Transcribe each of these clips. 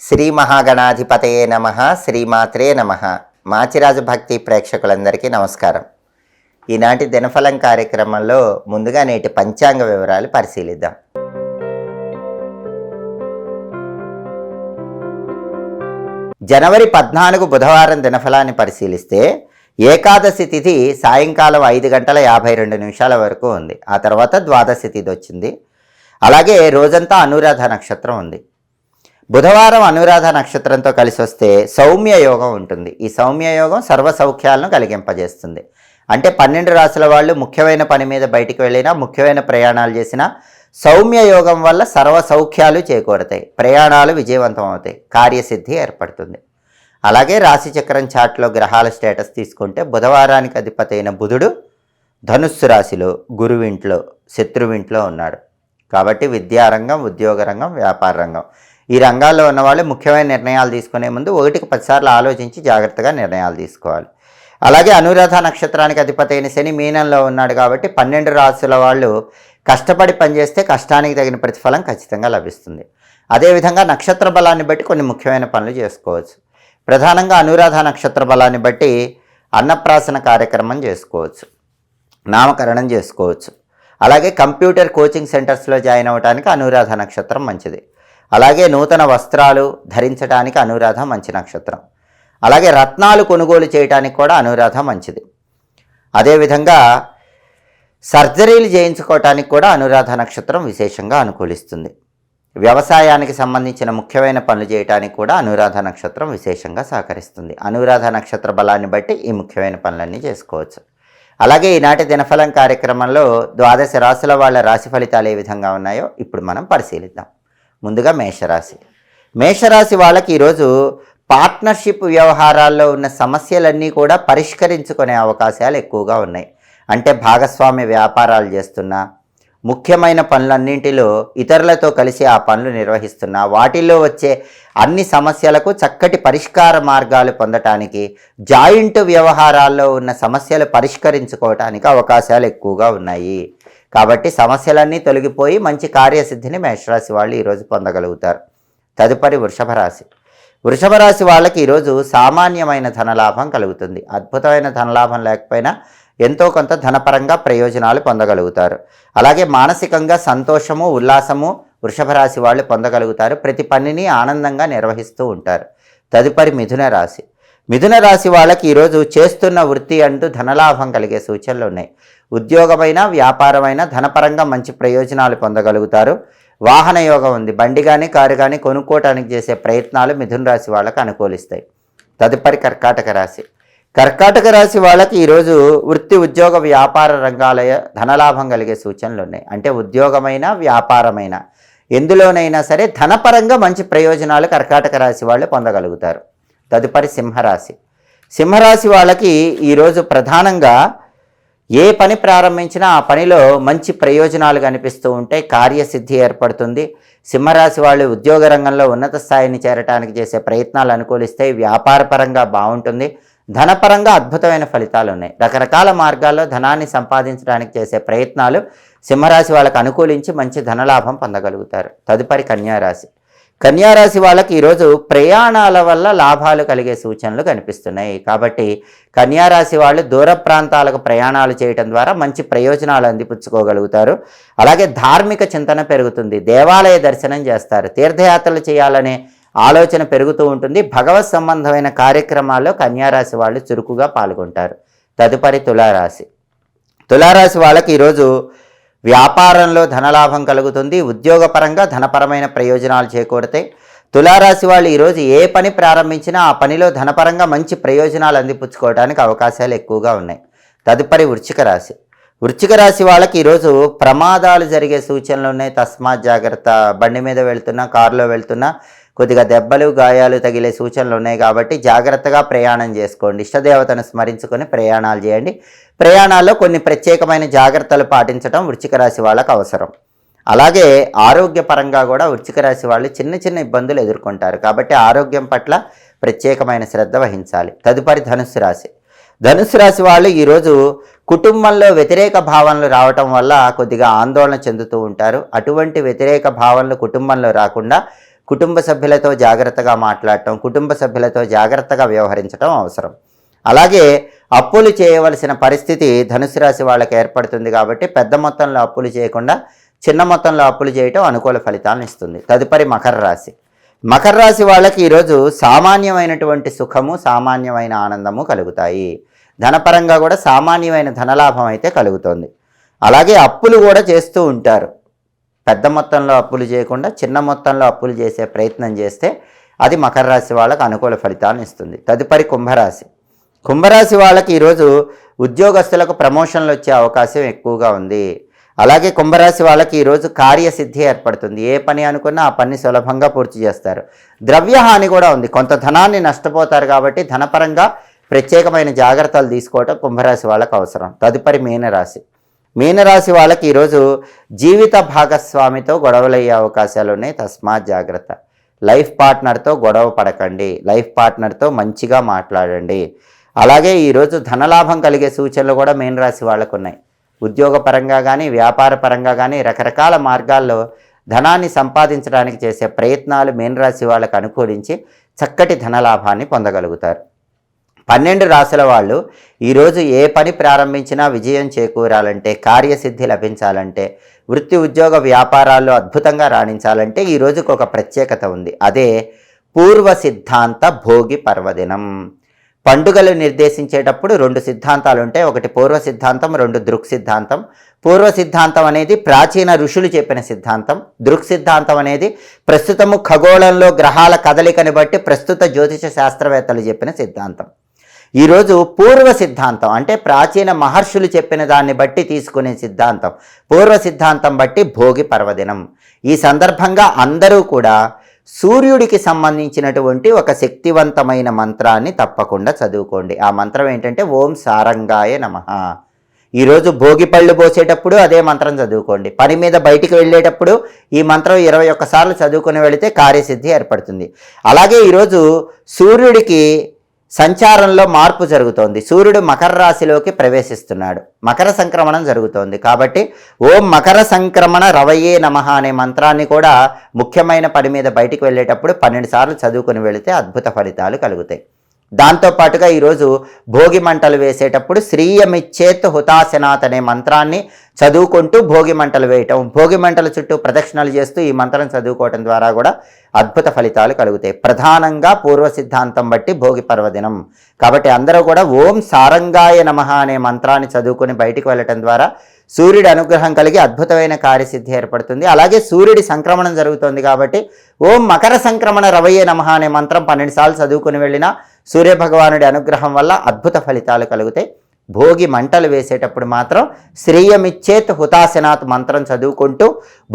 శ్రీ మహాగణాధిపతయే నమః. శ్రీమాత్రే నమః. మాచిరాజు భక్తి ప్రేక్షకులందరికీ నమస్కారం. ఈనాటి దినఫలం కార్యక్రమంలో ముందుగా నేటి పంచాంగ వివరాలు పరిశీలిద్దాం. జనవరి 14 బుధవారం దినఫలాన్ని పరిశీలిస్తే ఏకాదశి తిథి సాయంకాలం 5 గంటల 52 నిమిషాల వరకు ఉంది. ఆ తర్వాత ద్వాదశి తిథి వచ్చింది. అలాగే రోజంతా అనురాధ నక్షత్రం ఉంది. బుధవారం అనురాధ నక్షత్రంతో కలిసి వస్తే సౌమ్య యోగం ఉంటుంది. ఈ సౌమ్య యోగం సర్వ సౌఖ్యాలను కలిగింపజేస్తుంది. అంటే 12 రాశుల వాళ్ళు ముఖ్యమైన పని మీద బయటికి వెళ్ళినా, ముఖ్యమైన ప్రయాణాలు చేసినా సౌమ్య యోగం వల్ల సర్వ సౌఖ్యాలు చేకూరతాయి, ప్రయాణాలు విజయవంతం అవుతాయి, కార్యసిద్ధి ఏర్పడుతుంది. అలాగే రాశిచక్రం చార్ట్లో గ్రహాల స్టేటస్ తీసుకుంటే బుధవారానికి అధిపతి అయిన బుధుడు ధనుస్సు రాశిలో, గురువింట్లో, శత్రువింట్లో ఉన్నాడు. కాబట్టి విద్యారంగం, ఉద్యోగ రంగం, వ్యాపార రంగం ఈ రంగాల్లో ఉన్నవాళ్ళు ముఖ్యమైన నిర్ణయాలు తీసుకునే ముందు 1కి 10 సార్లు ఆలోచించి జాగ్రత్తగా నిర్ణయాలు తీసుకోవాలి. అలాగే అనురాధ నక్షత్రానికి అధిపతి అయిన శని మీనంలో ఉన్నాడు కాబట్టి 12 రాశుల వాళ్ళు కష్టపడి పనిచేస్తే కష్టానికి తగిన ప్రతిఫలం ఖచ్చితంగా లభిస్తుంది. అదేవిధంగా నక్షత్ర బలాన్ని బట్టి కొన్ని ముఖ్యమైన పనులు చేసుకోవచ్చు. ప్రధానంగా అనురాధ నక్షత్ర బలాన్ని బట్టి అన్నప్రాసన కార్యక్రమం చేసుకోవచ్చు, నామకరణం చేసుకోవచ్చు. అలాగే కంప్యూటర్ కోచింగ్ సెంటర్స్లో జాయిన్ అవ్వడానికి అనురాధ నక్షత్రం మంచిది. అలాగే నూతన వస్త్రాలు ధరించడానికి అనురాధ మంచి నక్షత్రం. అలాగే రత్నాలు కొనుగోలు చేయడానికి కూడా అనురాధ మంచిది. అదేవిధంగా సర్జరీలు చేయించుకోవటానికి కూడా అనురాధ నక్షత్రం విశేషంగా అనుకూలిస్తుంది. వ్యవసాయానికి సంబంధించిన ముఖ్యమైన పనులు చేయడానికి కూడా అనురాధ నక్షత్రం విశేషంగా సహకరిస్తుంది. అనురాధ నక్షత్ర బలాన్ని బట్టి ఈ ముఖ్యమైన పనులన్నీ చేసుకోవచ్చు. అలాగే ఈనాటి దినఫలం కార్యక్రమంలో 12 రాశుల వాళ్ళ రాశి ఫలితాలు ఏ విధంగా ఉన్నాయో ఇప్పుడు మనం పరిశీలిద్దాం. ముందుగా మేషరాశి. మేషరాశి వాళ్ళకి ఈరోజు పార్ట్నర్షిప్ వ్యవహారాల్లో ఉన్న సమస్యలన్నీ కూడా పరిష్కరించుకునే అవకాశాలు ఎక్కువగా ఉన్నాయి. అంటే భాగస్వామ్య వ్యాపారాలు చేస్తున్నా, ముఖ్యమైన పనులన్నింటిలో ఇతరులతో కలిసి ఆ పనులు నిర్వహిస్తున్నా, వాటిల్లో వచ్చే అన్ని సమస్యలకు చక్కటి పరిష్కార మార్గాలు పొందటానికి, జాయింట్ వ్యవహారాల్లో ఉన్న సమస్యలు పరిష్కరించుకోవటానికి అవకాశాలు ఎక్కువగా ఉన్నాయి. కాబట్టి సమస్యలన్నీ తొలగిపోయి మంచి కార్యసిద్ధిని మేషరాశి వాళ్ళు ఈరోజు పొందగలుగుతారు. తదుపరి వృషభ రాశి. వృషభ రాశి వాళ్ళకి ఈరోజు సామాన్యమైన ధనలాభం కలుగుతుంది. అద్భుతమైన ధనలాభం లేకపోయినా ఎంతో కొంత ధనపరంగా ప్రయోజనాలు పొందగలుగుతారు. అలాగే మానసికంగా సంతోషము, ఉల్లాసము వృషభ రాశి వాళ్ళు పొందగలుగుతారు. ప్రతి పనిని ఆనందంగా నిర్వహిస్తూ ఉంటారు. తదుపరి మిథున రాశి. మిథున రాశి వాళ్ళకి ఈరోజు చేస్తున్న వృత్తి అంటూ ధనలాభం కలిగే సూచనలు ఉన్నాయి. ఉద్యోగమైన, వ్యాపారమైన ధనపరంగా మంచి ప్రయోజనాలు పొందగలుగుతారు. వాహన యోగం ఉంది. బండి కానీ, కారు కానీ కొనుక్కోవటానికి చేసే ప్రయత్నాలు మిథున రాశి వాళ్ళకి అనుకూలిస్తాయి. తదుపరి కర్కాటక రాశి. కర్కాటక రాశి వాళ్ళకి ఈరోజు వృత్తి, ఉద్యోగ, వ్యాపార రంగాల ధనలాభం కలిగే సూచనలు ఉన్నాయి. అంటే ఉద్యోగమైన, వ్యాపారమైన ఎందులోనైనా సరే ధనపరంగా మంచి ప్రయోజనాలు కర్కాటక రాశి వాళ్ళు పొందగలుగుతారు. తదుపరి సింహరాశి. సింహరాశి వాళ్ళకి ఈరోజు ప్రధానంగా ఏ పని ప్రారంభించినా ఆ పనిలో మంచి ప్రయోజనాలు కనిపిస్తూ ఉంటాయి, కార్యసిద్ధి ఏర్పడుతుంది. సింహరాశి వాళ్ళు ఉద్యోగ రంగంలో ఉన్నత స్థాయిని చేరటానికి చేసే ప్రయత్నాలు అనుకూలిస్తాయి. వ్యాపారపరంగా బాగుంటుంది. ధనపరంగా అద్భుతమైన ఫలితాలు ఉన్నాయి. రకరకాల మార్గాల్లో ధనాన్ని సంపాదించడానికి చేసే ప్రయత్నాలు సింహరాశి వాళ్ళకు అనుకూలించి మంచి ధనలాభం పొందగలుగుతారు. తదుపరి కన్యారాశి. కన్యారాశి వాళ్ళకి ఈరోజు ప్రయాణాల వల్ల లాభాలు కలిగే సూచనలు కనిపిస్తున్నాయి. కాబట్టి కన్యారాశి వాళ్ళు దూర ప్రాంతాలకు ప్రయాణాలు చేయడం ద్వారా మంచి ప్రయోజనాలు అందిపుచ్చుకోగలుగుతారు. అలాగే ధార్మిక చింతన పెరుగుతుంది. దేవాలయ దర్శనం చేస్తారు. తీర్థయాత్రలు చేయాలనే ఆలోచన పెరుగుతూ ఉంటుంది. భగవత్ సంబంధమైన కార్యక్రమాల్లో కన్యారాశి వాళ్ళు చురుకుగా పాల్గొంటారు. తదుపరి తులారాశి. తులారాశి వాళ్ళకి ఈరోజు వ్యాపారంలో ధనలాభం కలుగుతుంది. ఉద్యోగపరంగా ధనపరమైన ప్రయోజనాలు చేకూరుతాయి. తులారాశి వాళ్ళు ఈరోజు ఏ పని ప్రారంభించినా ఆ పనిలో ధనపరంగా మంచి ప్రయోజనాలు అందిపుచ్చుకోవడానికి అవకాశాలు ఎక్కువగా ఉన్నాయి. తదుపరి వృశ్చిక రాశి. వృశ్చిక రాశి వాళ్ళకి ఈరోజు ప్రమాదాలు జరిగే సూచనలు ఉన్నాయి. తస్మాత్ జాగ్రత్త. బండి మీద వెళ్తున్నా, కారులో వెళ్తున్నా కొద్దిగా దెబ్బలు, గాయాలు తగిలే సూచనలు ఉన్నాయి. కాబట్టి జాగ్రత్తగా ప్రయాణం చేసుకోండి. ఇష్టదేవతను స్మరించుకొని ప్రయాణాలు చేయండి. ప్రయాణాల్లో కొన్ని ప్రత్యేకమైన జాగ్రత్తలు పాటించడం వృశ్చిక రాశి వాళ్ళకు అవసరం. అలాగే ఆరోగ్యపరంగా కూడా వృశ్చిక రాశి వాళ్ళు చిన్న చిన్న ఇబ్బందులు ఎదుర్కొంటారు. కాబట్టి ఆరోగ్యం పట్ల ప్రత్యేకమైన శ్రద్ధ వహించాలి. తదుపరి ధనుస్సు రాశి. ధనుస్సు రాశి వాళ్ళు ఈరోజు కుటుంబంలో వ్యతిరేక భావనలు రావటం వల్ల కొద్దిగా ఆందోళన చెందుతూ ఉంటారు. అటువంటి వ్యతిరేక భావనలు కుటుంబంలో రాకుండా కుటుంబ సభ్యులతో జాగ్రత్తగా మాట్లాడటం, కుటుంబ సభ్యులతో జాగ్రత్తగా వ్యవహరించడం అవసరం. అలాగే అప్పులు చేయవలసిన పరిస్థితి ధనుసు రాశి వాళ్ళకి ఏర్పడుతుంది కాబట్టి పెద్ద మొత్తంలో అప్పులు చేయకుండా చిన్న మొత్తంలో అప్పులు చేయటం అనుకూల ఫలితాలను ఇస్తుంది. తదుపరి మకర రాశి. మకర రాశి వాళ్ళకి ఈరోజు సామాన్యమైనటువంటి సుఖము, సామాన్యమైన ఆనందము కలుగుతాయి. ధనపరంగా కూడా సామాన్యమైన ధనలాభం అయితే కలుగుతుంది. అలాగే అప్పులు కూడా చేస్తూ ఉంటారు. పెద్ద మొత్తంలో అప్పులు చేయకుండా చిన్న మొత్తంలో అప్పులు చేసే ప్రయత్నం చేస్తే అది మకర రాశి వాళ్ళకి అనుకూల ఫలితాలను ఇస్తుంది. తదుపరి కుంభరాశి. కుంభరాశి వాళ్ళకి ఈరోజు ఉద్యోగస్తులకు ప్రమోషన్లు వచ్చే అవకాశం ఎక్కువగా ఉంది. అలాగే కుంభరాశి వాళ్ళకి ఈరోజు కార్యసిద్ధి ఏర్పడుతుంది. ఏ పని అనుకున్నా ఆ పని సులభంగా పూర్తి చేస్తారు. ద్రవ్యహాని కూడా ఉంది. కొంత ధనాన్ని నష్టపోతారు కాబట్టి ధనపరంగా ప్రత్యేకమైన జాగ్రత్తలు తీసుకోవటం కుంభరాశి వాళ్ళకు అవసరం. తదుపరి మీనరాశి. మీనరాశి వాళ్ళకి ఈరోజు జీవిత భాగస్వామితో గొడవలయ్యే అవకాశాలు ఉన్నాయి. తస్మాత్ జాగ్రత్త. లైఫ్ పార్ట్నర్తో గొడవ పడకండి. లైఫ్ పార్ట్నర్తో మంచిగా మాట్లాడండి. అలాగే ఈరోజు ధనలాభం కలిగే సూచనలు కూడా మీనరాశి వాళ్ళకు ఉన్నాయి. ఉద్యోగపరంగా కానీ వ్యాపార పరంగా కానీ రకరకాల మార్గాల్లో ధనాన్ని సంపాదించడానికి చేసే ప్రయత్నాలు మీనరాశి వాళ్ళకు అనుకూలించి చక్కటి ధనలాభాన్ని పొందగలుగుతారు. 12 రాశుల వాళ్ళు ఈరోజు ఏ పని ప్రారంభించినా విజయం చేకూరాలంటే, కార్యసిద్ధి లభించాలంటే, వృత్తి ఉద్యోగ వ్యాపారాల్లో అద్భుతంగా రాణించాలంటే ఈ రోజుకు ఒక ప్రత్యేకత ఉంది. అదే పూర్వ సిద్ధాంత భోగి పర్వదినం. పండుగలు నిర్దేశించేటప్పుడు 2 సిద్ధాంతాలు ఉంటాయి. ఒకటి పూర్వ సిద్ధాంతం, 2 దృక్ సిద్ధాంతం. పూర్వ సిద్ధాంతం అనేది ప్రాచీన ఋషులు చెప్పిన సిద్ధాంతం. దృక్ సిద్ధాంతం అనేది ప్రస్తుతము ఖగోళంలో గ్రహాల కదలికని బట్టి ప్రస్తుత జ్యోతిష శాస్త్రవేత్తలు చెప్పిన సిద్ధాంతం. ఈరోజు పూర్వ సిద్ధాంతం అంటే ప్రాచీన మహర్షులు చెప్పిన దాన్ని బట్టి తీసుకునే సిద్ధాంతం. పూర్వ సిద్ధాంతం బట్టి భోగి పర్వదినం. ఈ సందర్భంగా అందరూ కూడా సూర్యుడికి సంబంధించినటువంటి ఒక శక్తివంతమైన మంత్రాన్ని తప్పకుండా చదువుకోండి. ఆ మంత్రం ఏంటంటే ఓం సారంగాయ నమః. ఈరోజు భోగి పళ్ళు పోసేటప్పుడు అదే మంత్రం చదువుకోండి. పని మీద బయటికి వెళ్ళేటప్పుడు ఈ మంత్రం 21 సార్లు చదువుకుని వెళితే కార్యసిద్ధి ఏర్పడుతుంది. అలాగే ఈరోజు సూర్యుడికి సంచారంలో మార్పు జరుగుతోంది. సూర్యుడు మకర రాశిలోకి ప్రవేశిస్తున్నాడు. మకర సంక్రమణం జరుగుతోంది. కాబట్టి ఓం మకర సంక్రమణ రవయే నమః అనే మంత్రాన్ని కూడా ముఖ్యమైన పని మీద బయటికి వెళ్ళేటప్పుడు 12 సార్లు చదువుకుని వెళితే అద్భుత ఫలితాలు కలుగుతాయి. దాంతోపాటుగా ఈరోజు భోగి మంటలు వేసేటప్పుడు శ్రీయమిచ్చేత్ హుతాశనాత్ అనే మంత్రాన్ని చదువుకుంటూ భోగి మంటలు వేయటం, భోగి మంటల చుట్టూ ప్రదక్షిణలు చేస్తూ ఈ మంత్రం చదువుకోవటం ద్వారా కూడా అద్భుత ఫలితాలు కలుగుతాయి. ప్రధానంగా పూర్వ సిద్ధాంతం బట్టి భోగి పర్వదినం కాబట్టి అందరూ కూడా ఓం సారంగాయ నమః అనే మంత్రాన్ని చదువుకొని బయటికి వెళ్ళటం ద్వారా సూర్యుడి అనుగ్రహం కలిగి అద్భుతమైన కార్యసిద్ధి ఏర్పడుతుంది. అలాగే సూర్యుడి సంక్రమణం జరుగుతుంది కాబట్టి ఓం మకర సంక్రమణ రవయే నమః అనే మంత్రం 12 సార్లు చదువుకుని వెళ్ళినా సూర్యభగవానుడి అనుగ్రహం వల్ల అద్భుత ఫలితాలు కలుగుతాయి. భోగి మంటలు వేసేటప్పుడు మాత్రం శ్రీయమిచ్చేత్ హుతాశనాత్ మంత్రం చదువుకుంటూ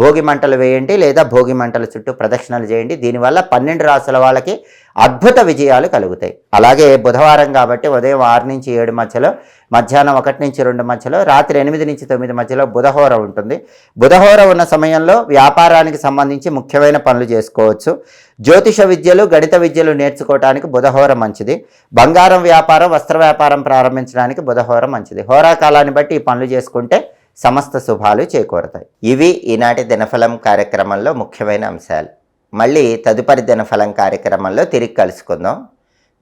భోగి మంటలు వేయండి లేదా భోగి మంటల చుట్టూ ప్రదక్షిణలు చేయండి. దీనివల్ల 12 రాశుల వాళ్ళకి అద్భుత విజయాలు కలుగుతాయి. అలాగే బుధవారం కాబట్టి ఉదయం 6 నుంచి 7 మధ్యలో, మధ్యాహ్నం 1 నుంచి 2 మధ్యలో, రాత్రి 8 నుంచి 9 మధ్యలో బుధహోర ఉంటుంది. బుధహోర ఉన్న సమయంలో వ్యాపారానికి సంబంధించి ముఖ్యమైన పనులు చేసుకోవచ్చు. జ్యోతిష విద్యలు, గణిత విద్యలు నేర్చుకోవడానికి బుధహోర మంచిది. బంగారం వ్యాపారం, వస్త్ర వ్యాపారం ప్రారంభించడానికి బుధహోర మంచిది. హోరాకాలాన్ని బట్టి ఈ పనులు చేసుకుంటే సమస్త శుభాలు చేకూరతాయి. ఇవి ఈనాటి దినఫలం కార్యక్రమంలో ముఖ్యమైన అంశాలు. మళ్ళీ తదుపరి దినఫలం కార్యక్రమంలో తిరిగి కలుసుకుందాం.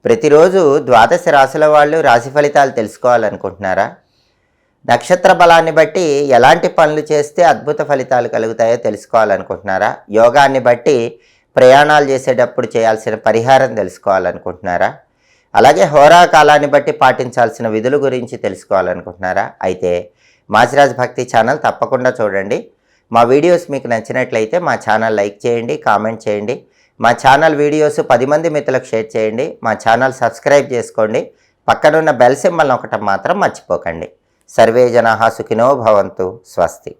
ప్రతిరోజు 12 రాశుల వాళ్ళు రాశి ఫలితాలు తెలుసుకోవాలనుకుంటున్నారా? నక్షత్ర బలాన్ని బట్టి ఎలాంటి పనులు చేస్తే అద్భుత ఫలితాలు కలుగుతాయో తెలుసుకోవాలనుకుంటున్నారా? యోగాన్ని బట్టి ప్రయాణాలు చేసేటప్పుడు చేయాల్సిన పరిహారం తెలుసుకోవాలనుకుంటున్నారా? అలాగే హోరా కాలాన్ని బట్టి పాటించాల్సిన విధుల గురించి తెలుసుకోవాలనుకుంటున్నారా? అయితే మాచిరాజ్ భక్తి ఛానల్ తప్పకుండా చూడండి. మా వీడియోస్ మీకు నచ్చినట్లయితే మా ఛానల్ లైక్ చేయండి, కామెంట్ చేయండి. మా ఛానల్ వీడియోస్ 10 మంది మిత్రులకు షేర్ చేయండి. మా ఛానల్ సబ్స్క్రైబ్ చేసుకోండి. పక్కనున్న బెల్ సింబల్ నొక్కటం మాత్రం మర్చిపోకండి. సర్వే జనాః సుఖినో భవంతు. స్వస్తి.